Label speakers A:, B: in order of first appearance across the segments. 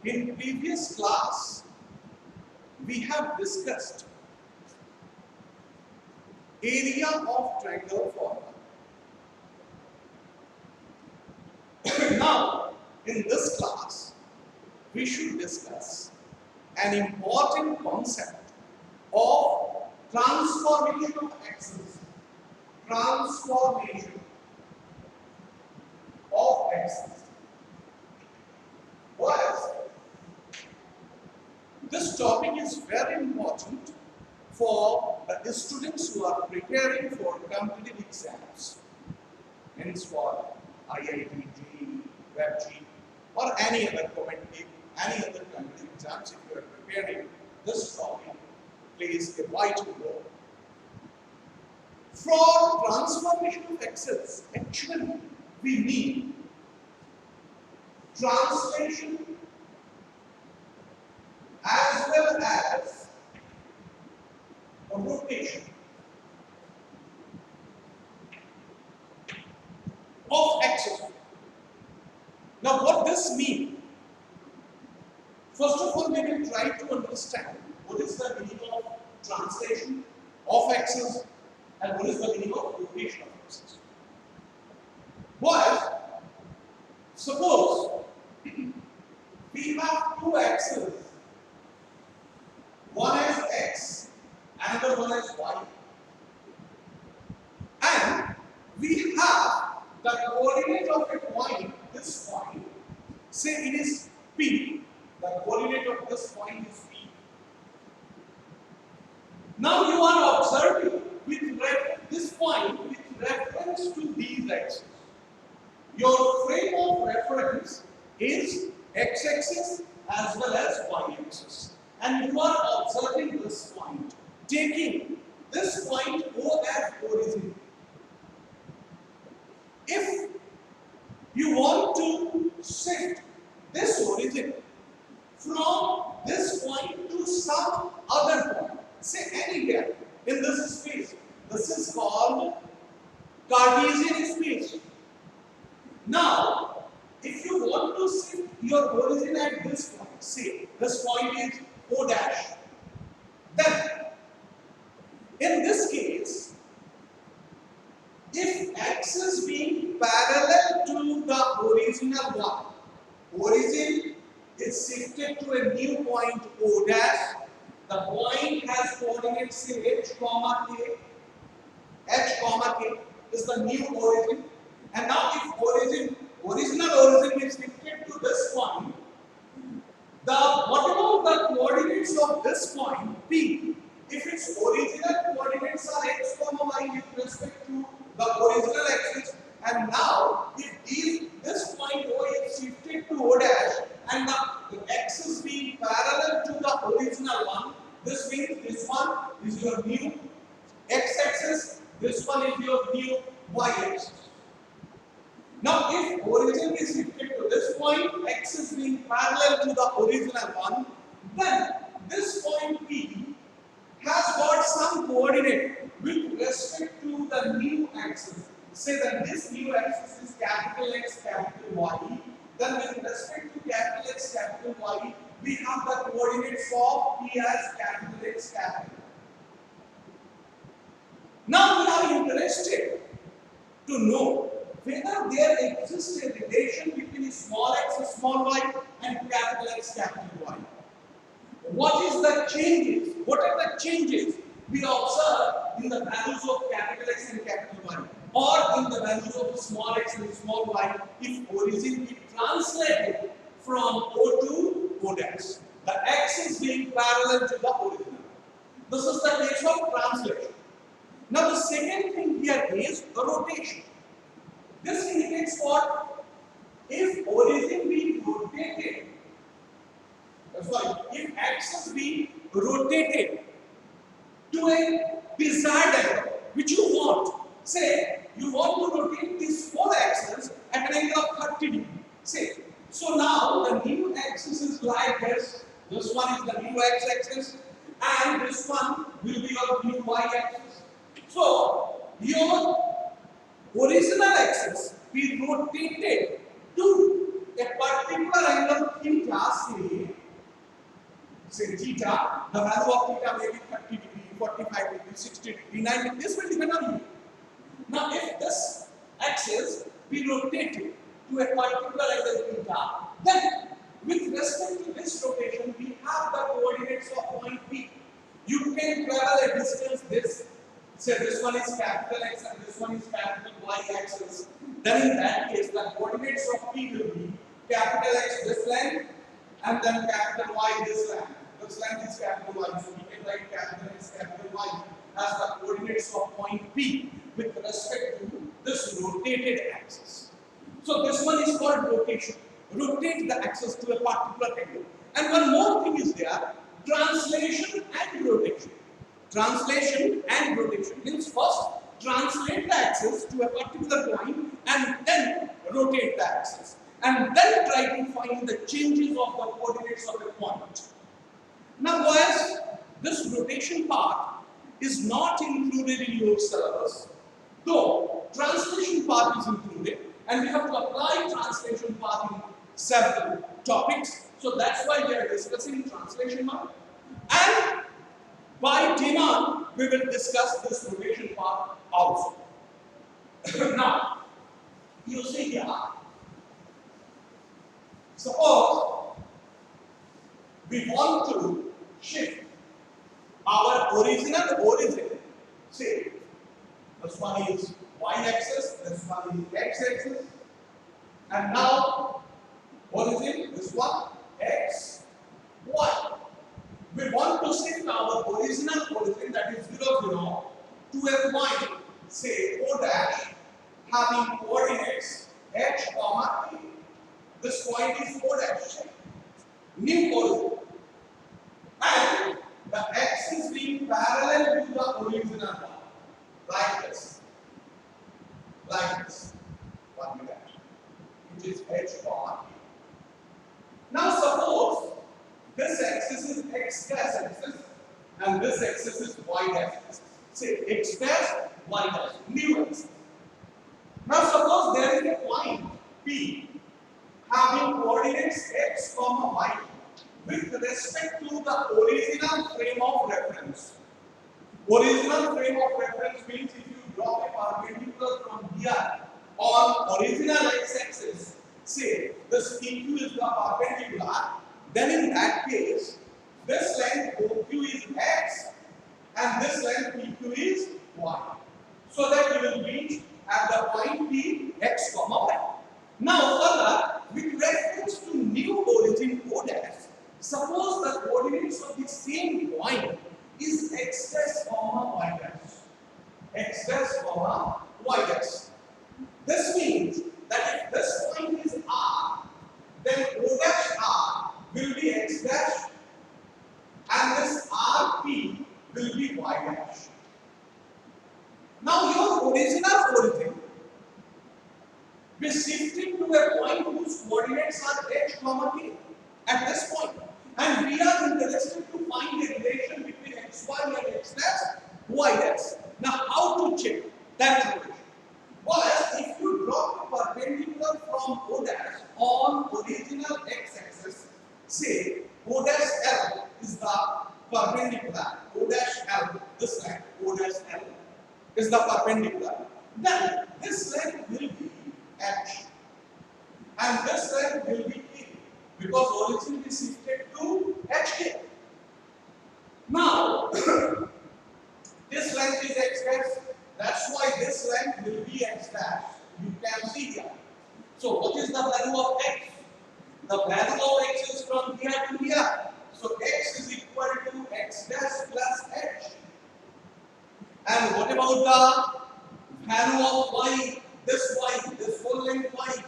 A: In previous class, we have discussed area of triangle formula. Now, in this class, we should discuss an important concept of transformation of axes. Transformation of axes. Whereas this topic is very important for the students who are preparing for competitive exams, hence for IIT, JEE, WebG, or any other competitive exams. If you are preparing, this topic plays a vital role. For transformation of axes, actually we need translation as well as a rotation of axis. Now, what this means? First of all, we will try to understand what is the meaning of translation of axis and what is the meaning of rotation of axis. Well, suppose we have two axes, one as x, another one as y, and we have the coordinate of a point, this point, say it is P, the coordinate of this point is P. Now you are observing with this point with reference to these axes. Your frame of reference is x-axis as well as y-axis, and you are observing this point, taking this point O as origin. If you want to shift this origin from this point to some other point, say anywhere in this space, this is called Cartesian space. Now, if you want to shift your origin at this point, say this point is O dash, then in this case, if axis being parallel to the original one, origin is shifted to a new point O dash, the point has coordinates say h comma k, is the new origin, and now if original origin is shifted to this point, whatever the coordinates of this point P, if its original coordinates are x comma y with respect to the original axis, and now if this point O is shifted to O dash and the axis being parallel to the original one, this means this one is your new x-axis, this one is your new y-axis. Now, if origin is shifted to this point, axis being parallel to the original one, then this point P has got some coordinate with respect to the new axis. Say that this new axis is capital X, capital Y. Then with respect to capital X, capital Y, we have the coordinates of P as capital X, capital. Now we are interested to know whether there exists a relation between small x, small y and capital X, capital Y. What is the changes? What are the changes we observe in the values of capital X and capital Y, or in the values of small x and small y if origin is translated from O to O dash? The x is being parallel to the original. This is the case of translation. Now the second thing here is rotation. This indicates what? If origin be rotated, if axis be rotated to a desired angle which you want, say you want to rotate this whole axis at an angle of 30 degrees. Say, so now the new axis is like this. This one is the new x-axis, and this one will be your new y-axis. So your original axis be rotated to a particular angle theta, say say theta, the value of theta may be 30 degree, 45 degree, 60 degree, 90 degree. This will depend on you. Now, if this axis be rotated to a particular angle theta, then with respect to this rotation, we have the coordinates of point P. You can travel a distance this. Say this one is capital X and this one is capital Y axis. Then in that case, the coordinates of P will be capital X this length and then capital Y this length. This length is capital Y, so we can write capital X, capital Y as the coordinates of point P with respect to this rotated axis. So this one is called rotation. Rotate the axis to a particular angle. And one more thing is there, translation and rotation. Translation and rotation means first translate the axis to a particular point and then rotate the axis. And then try to find the changes of the coordinates of a point. Now boys, this rotation part is not included in your syllabus, though translation part is included, and we have to apply translation part in several topics. So that's why we are discussing translation part. And by demand, we will discuss this rotation part also. Now, you see here, suppose we want to shift our original origin. Say, this one is y-axis, this one is x-axis, and now origin, this one, x, y. We want to shift our original origin, that is 0, 0, to a point, say O dash, having coordinates h, comma, p. This point is O dash, new origin. And the x is being parallel to the original one, like this. Like this. One dash. It is h, comma, p. Now suppose this axis is x dash axis and this axis is y dash axis. Say x dash, y dash, new axis. Now suppose there is a point P having coordinates x, y with respect to the original frame of reference. Original frame of reference means if you draw a perpendicular from here on original x-axis, say this PQ is the perpendicular, then in that case, this length OQ is x and this length PQ is y. So that you will reach at the point P x, y. Now further, with reference to new origin O dash, suppose the coordinates of the same point is x dash, y dash. X dash, y dash. This means that if this point is R, then O dash R will be x dash and this RP will be y dash. Now your original origin be shifted to a point whose coordinates are h, k at this point. And we are interested to find a relation between xy and x dash, y dash. Now how to check that relation? Well, if you draw a perpendicular from O dash on original x-axis, say O dash L is the perpendicular, O dash L, this length, O dash L is the perpendicular, then this length will be h and this length will be k because origin is shifted to hk. Now, this length is x dash, that's why this length will be x dash. You can see here. So, what is the value of x? The value of x is from here to here. So, x is equal to x dash plus h. And what about the value of y? This whole length y.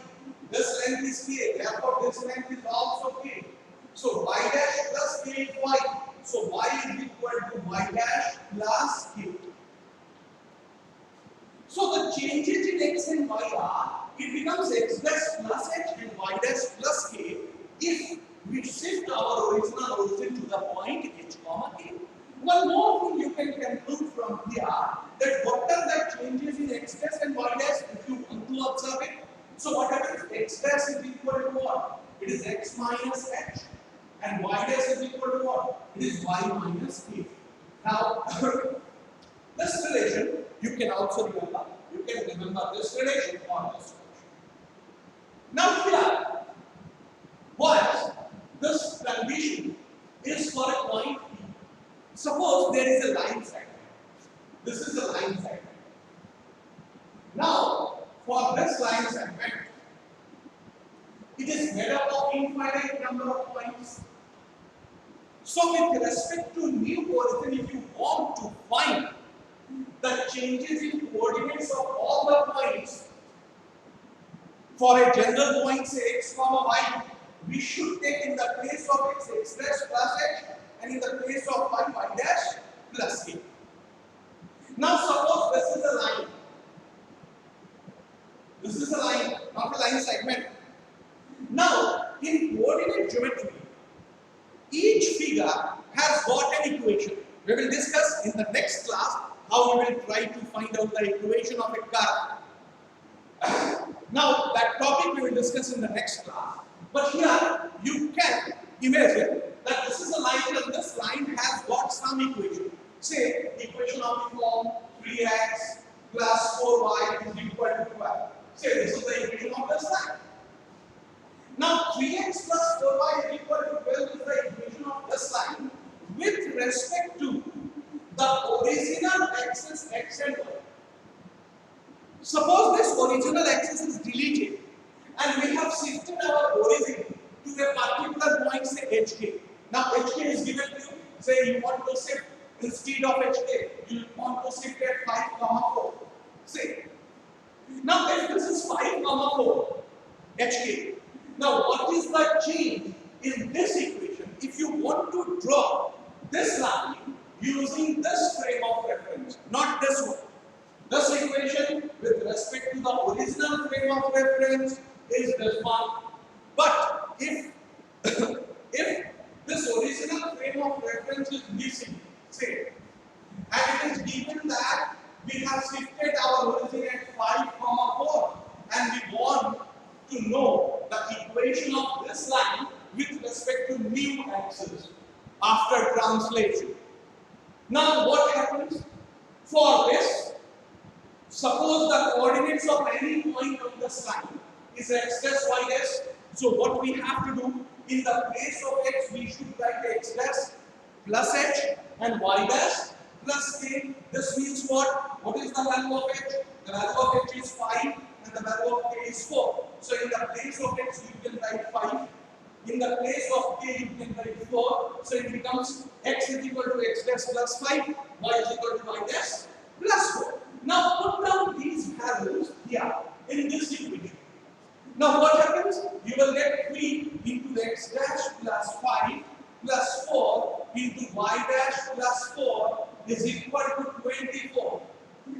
A: This length is k, therefore this length is also k. So, y dash plus k is y. So, y is equal to y dash plus k. So the changes in x and y are, it becomes x dash plus h and y dash plus k if we shift our original origin to the point h, k. One more thing you can conclude from here, that what are the changes in x dash and y dash if you want to observe it. So what happens? X dash is equal to what? It is x minus h and y dash is equal to what? It is y minus a. Now, this relation you can also remember. You can remember this relation or this relation. Now here, once this condition is for a point P. Suppose there is a line segment. This is a line segment. Now, for this line segment, it is made up of infinite number of points. So, with respect to new origin, if you want to find the changes in coordinates of all the points for a general point, say x comma y, we should take in the place of x x dash plus h, and in the place of y dash plus a. Now, suppose this is a line. This is a line, not a line segment. Now, in coordinate geometry, each figure has got an equation. We will discuss in the next class how we will try to find out the equation of a curve. Now, that topic we will discuss in the next class. But here, you can imagine that this is a line and this line has got some equation. Say, equation of the form 3x plus 4y is equal to 12. Say, this is the equation of this line. Now, 3x plus 4y is equal to 12 is the equation of this line with respect to the original axis x and y. Suppose this original axis is deleted and we have shifted our origin to a particular point, say hk. Now, hk is given to you. Say you want to shift instead of hk, you want to shift at 5, 4. Say. Now, if this is 5, 4 hk, now what is the change in this equation? If you want to draw this line using this frame of reference, not this one. This equation with respect to the original frame of reference is this one. But if if this original frame of reference is missing, say, and it is given that we have shifted our origin at 5, 4, and we want to know the equation of this line with respect to new axis after translation. Now, what happens? For this, suppose the coordinates of any point on this line is x dash y dash. So, what we have to do, in the place of x, we should write x dash plus h and y dash plus k. This means what? What is the value of h? The value of h is 5 and the value of k is 4. So, in the place of x, you can write 5. In the place of k, you can write 4. So, it becomes x is equal to x dash plus 5, y is equal to y dash plus 4. Now, put down these values here in this equation. Now, what happens? You will get 3 into x dash plus 5 plus 4 into y dash plus 4 is equal to 24.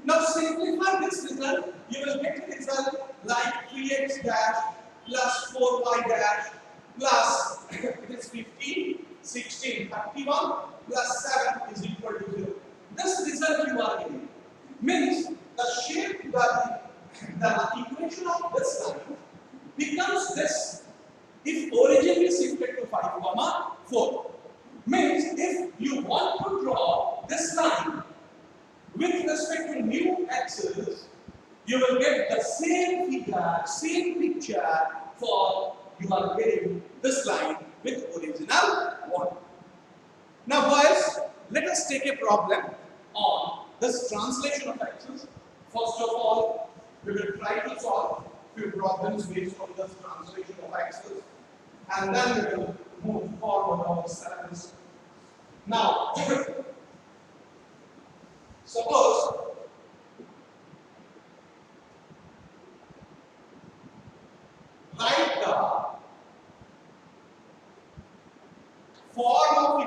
A: Now, simplify this result. You will get a result like 3x dash plus 4y dash plus it is 15, 16, 31 plus 7 is equal to 0. This result you are getting means the shape, the equation of this line becomes this if origin is shifted to 5, 4. Means if you want to draw this line with respect to new axis, you will get the same figure, same picture for you are getting this line with original one. Now, boys, let us take a problem on this translation of axis. First of all, we will try to solve few problems based on this translation of axis, and then we will move forward ourselves. Now, suppose write the form of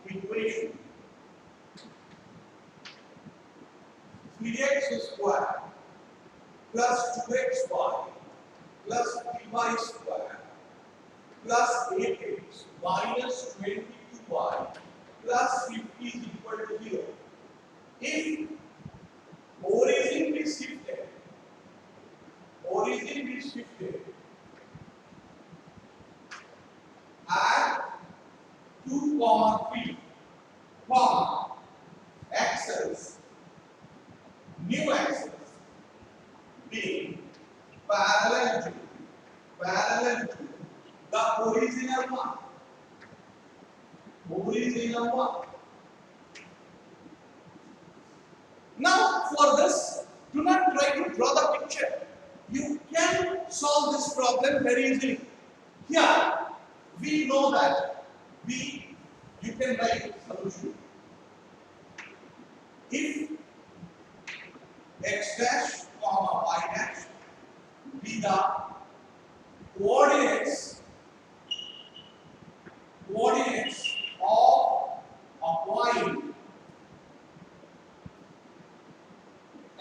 A: equation 3x square plus 2xy plus 3y square plus 8x minus 22y plus 50 is equal to 0. If origin is shifted 2, comma 3, comma axis, new axis being parallel to the original one. Original one. Now, for this, do not try to draw the picture. You can solve this problem very easily. Here, we know that you can write solution. If x dash comma y dash be the coordinates of a point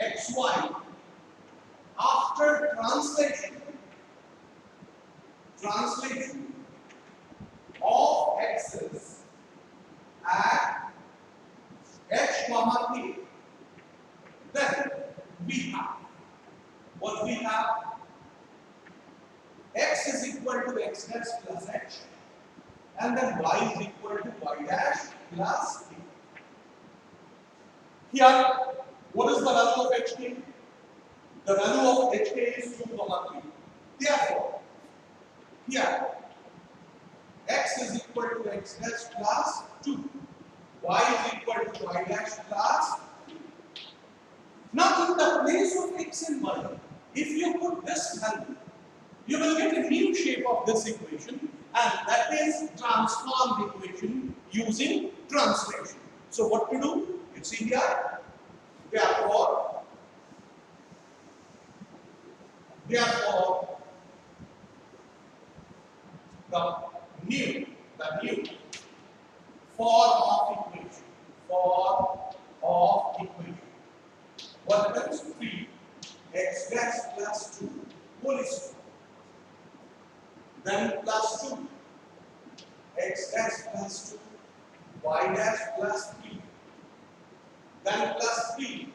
A: xy after translation of x's at h comma k, then we have what we have: x is equal to x dash plus h, and then y is equal to y dash plus k. Here, what is the value of hk? The value of hk is 2, 3. Therefore, here x is equal to x dash plus 2, y is equal to y dash plus 2. Now, in the place of x and y, if you put this value, you will get a new shape of this equation, and that is transformed equation using translation. So, what to do? You see here, therefore, the new form of equation. What happens? 3 x dash plus 2 whole square. Then plus 2 x dash plus 2 y dash plus 3. Then plus 3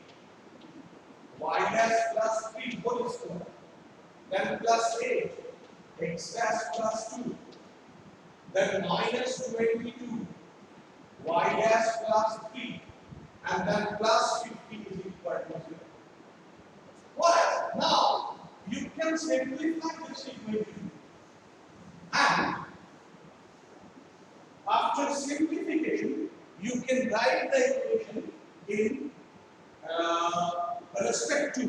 A: y dash plus 3 whole square. Then plus 8 x dash plus 2. Then minus 22 y dash plus 3. And then plus 50 is equal to 0. Well, now you can simplify this equation, and after simplification you can write the equation in respect to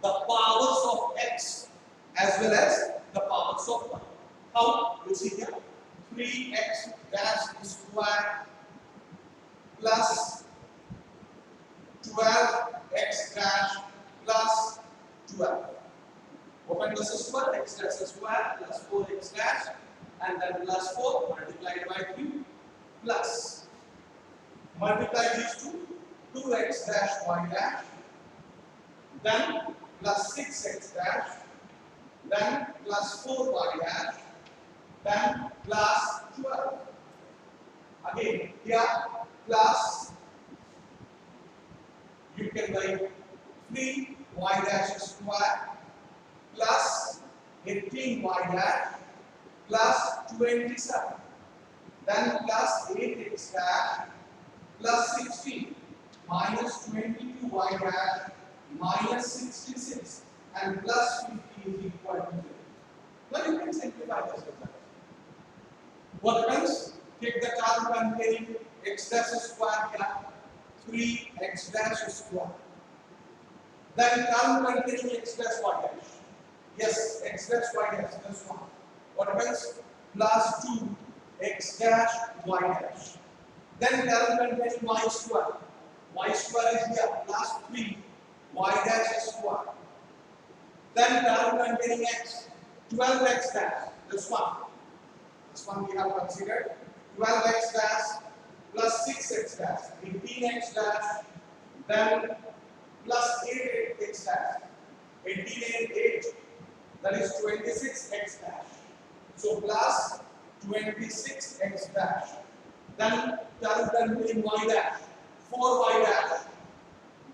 A: the powers of x as well as the powers of y. How? You see here, 3x dash square plus 12x dash plus 12. Open this square, x dash square plus 4x dash, and then plus 4 multiplied by 3 plus multiply these two, 2x dash y dash, then plus 6x dash, then plus 4y dash, then plus 12. Again, here plus, you can write 3y dash square plus 18y dash plus 27. Then plus 8x dash plus 16 minus 22y dash minus 66 and plus 50 is equal to 0. Now you can simplify this result. What happens? Take the term containing x dash square here, 3x dash square. Then term containing x dash y dash. Yes, x dash y dash, this one. What happens? Plus 2 x dash y dash. Then term containing y square. Y square is here, plus 3 y dash square. Then term containing x, 12x dash, this one. This one we have considered. 12x dash plus 6x dash, 18x dash, then plus 8x dash, 18 and 8, that is 26x dash. So plus 26x dash, then term containing y dash, 4y dash,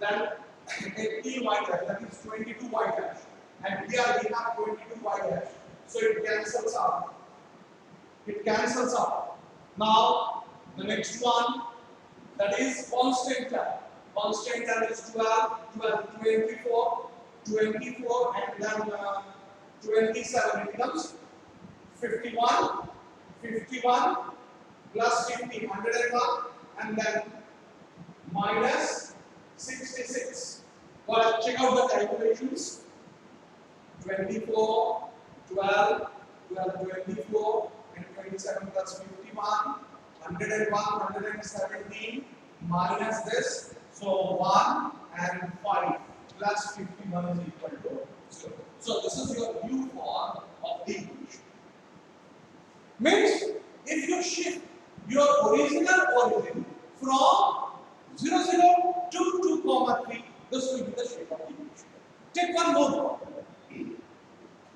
A: then 18y dash, that is 22y dash, and here we have 22y dash. So it cancels out. Now The next one, that is constant term. Constant term is 12, 12, 24, 24, and then 27. It becomes 51, 51 plus 50, 101, and then minus 66. Well, check out the calculations. 24, 12, 12, 24, and 27 plus 51, 101, 117, minus this. So 1 and 5 plus 51 is equal to 0. So this is your new form of the equation. Means if you shift your original origin from 0, 0 to 2, 3, this will be the shape of the equation. Take one more problem.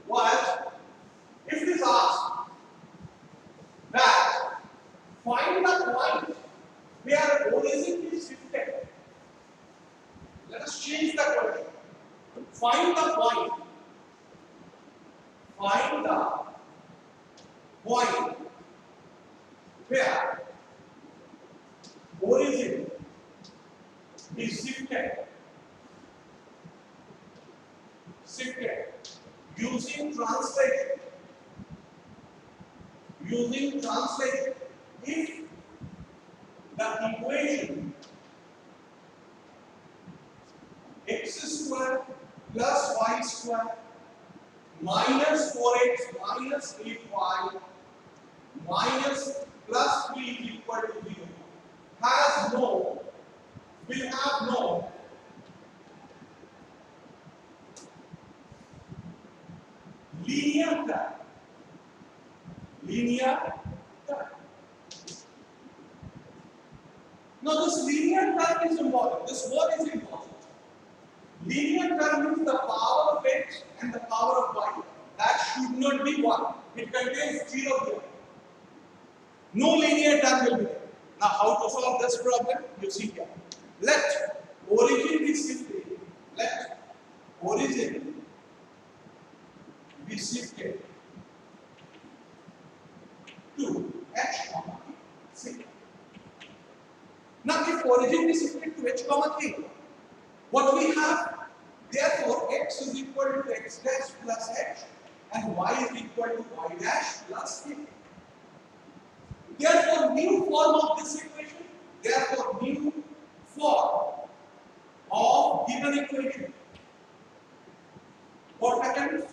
A: What if it is asked that find the point where origin is shifted? Let us change the question. Find the point. Find the point where origin is shifted. Shifted using translation. Using translation. If the equation x square plus y square minus 4x minus 8y minus plus 3 is equal to 0 has no, will have no linear term. Linear term. Now this linear term is important. This word is important. Linear term means the power of x and the power of y. That should not be 1. It contains 0 here. No linear term will be there. Now how to solve this problem? You see here. Let origin be shifted. Let origin be shifted to h comma k. Now if origin is shifted to h comma k, what we have? Therefore x is equal to x dash plus h and y is equal to y dash plus k. Therefore new form of this equation, therefore new form of given equation. What happens?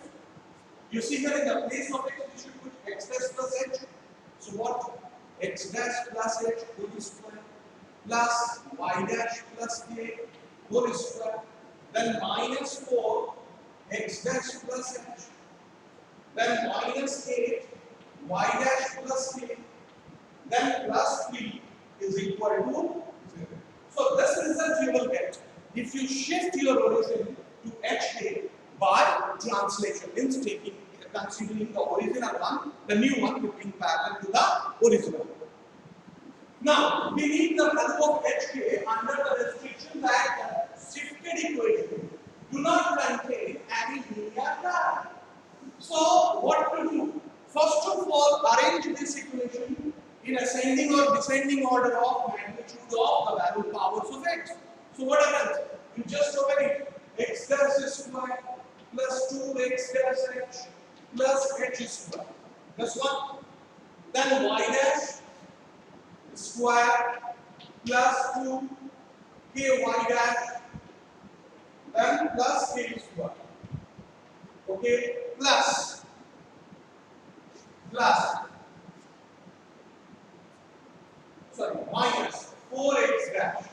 A: You see here in the place of x we should put x dash plus h. So what? X dash plus h whole square plus y dash plus k whole square, then minus 4 x dash plus h, then minus 8 y dash plus k, then plus 3 is equal to 0. So this result you will get if you shift your origin to hk by translation, means taking considering the original one, the new one putting parallel to the original. Now we need the value of hk under the restriction that the shifted equation do not contain any linear term. So what to do? First of all, arrange this equation in ascending or descending order of magnitude of the value powers of x. So what happens? You just open it. X dash square plus 2x dash h plus h square. That's one. Then y dash square plus 2 ky dash, then plus k square. Okay, plus minus 4x dash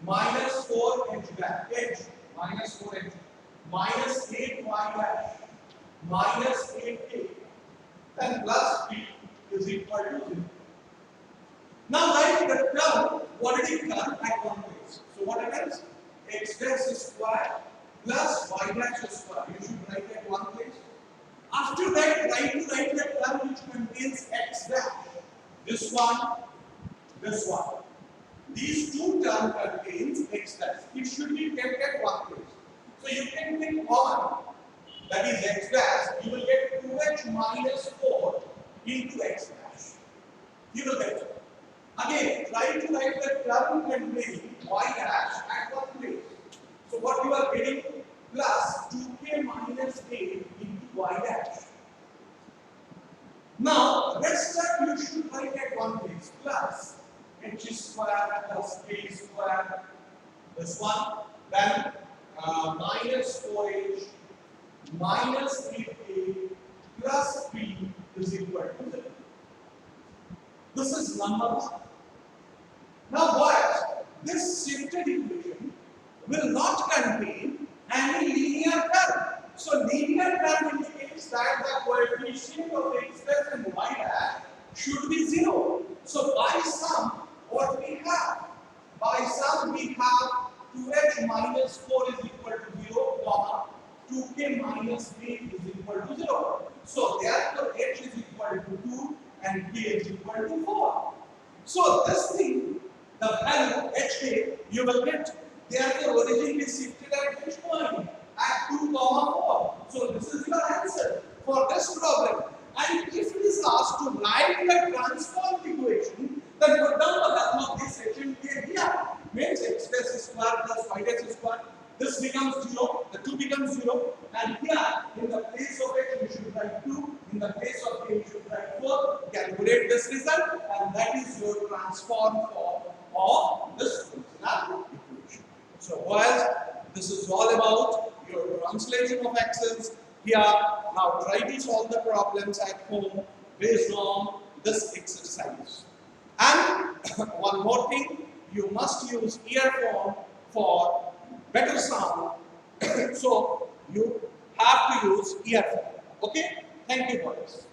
A: minus 4h dash h minus 4h minus 8y dash minus 8k, then plus p is equal to 0. Now write the term what it is done at one place. So what happens? X dash square plus y dash square. You should write at one place. After that, write the term which contains x dash. This one, this one. These two terms contains x dash. It should be kept at one place. So you can take common, that is x dash. You will get 2h minus 4 into x dash. You will get it. Again, term containing y dash at one place. So what you are getting plus 2k minus a into y dash. Now rest that you should write at one place plus h square plus k square, this one, then minus 4h minus 8a plus 3 is equal to 0. This is number 1. Now what? This shifted equation will not contain any linear term. So linear term indicates that the coefficient of x dash and y dash should be 0. So by sum, what we have? By sum we have 2h minus 4 is equal to 0, comma 2k minus 8 is equal to 0. So therefore h is equal to 2 and k is equal to 4. So this thing, the value h you will get. Therefore origin is shifted at which point? At 2, 4. So this is your answer for this problem. And if it is asked to write the transformed equation, then put down the value of this section here. Means x dash square plus y dash square. This becomes 0, the 2 becomes 0, and here in the place of h you should write 2, in the place of k you should write 4. Calculate this result, and that is your transform form of this original equation. So boys, this is all about your translation of x's here. Now try to solve the problems at home based on this exercise. And one more thing, you must use earphone for better sound. So you have to use earphone. Okay? Thank you boys.